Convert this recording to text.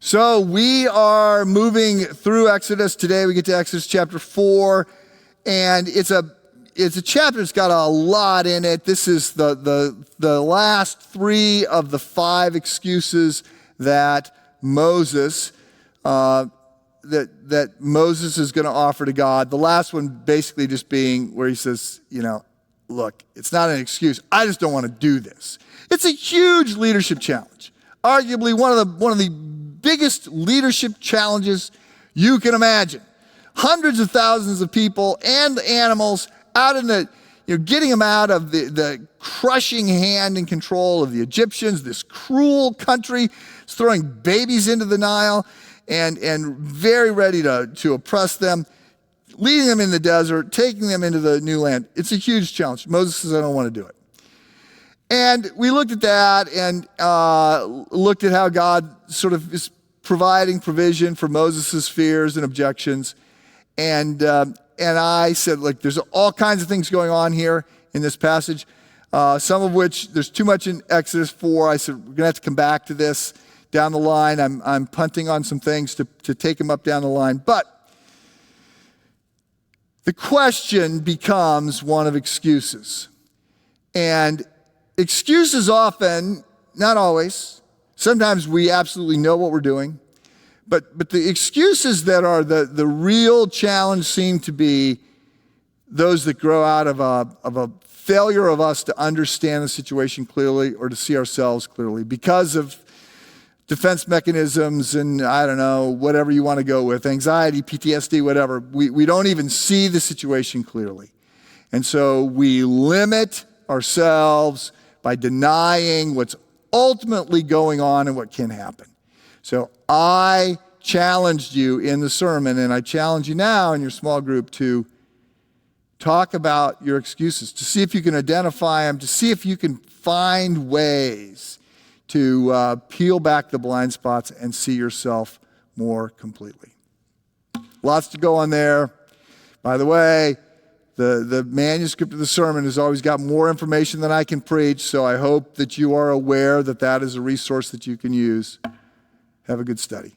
So we are moving through Exodus. Today we get to Exodus chapter 4, and it's a chapter that's got a lot in it. This is the last 3 of the 5 excuses that Moses that Moses is going to offer to God. The last one basically just being where he says, look, it's not an excuse. I just don't want to do this. It's a huge leadership challenge. Arguably one of the biggest leadership challenges you can imagine. Hundreds of thousands of people and animals out in the, getting them out of the crushing hand and control of the Egyptians, this cruel country. It's throwing babies into the Nile and very ready to oppress them, leading them in the desert, taking them into the new land. It's a huge challenge. Moses says, I don't want to do it. And we looked at that and looked at how God sort of is providing provision for Moses' fears and objections. And I said, look, there's all kinds of things going on here in this passage, some of which there's too much in Exodus 4. I said, we're going to have to come back to this down the line. I'm punting on some things to take them up down the line. But the question becomes one of excuses. And excuses often, not always, sometimes we absolutely know what we're doing, but the excuses that are the real challenge seem to be those that grow out of a failure of us to understand the situation clearly or to see ourselves clearly because of defense mechanisms and, I don't know, whatever you want to go with, anxiety, PTSD, whatever. We don't even see the situation clearly. And so we limit ourselves by denying what's ultimately going on and what can happen. So I challenged you in the sermon, and I challenge you now in your small group to talk about your excuses, to see if you can identify them, to see if you can find ways to peel back the blind spots and see yourself more completely. Lots to go on there. By the way, the manuscript of the sermon has always got more information than I can preach, so I hope that you are aware that that is a resource that you can use. Have a good study.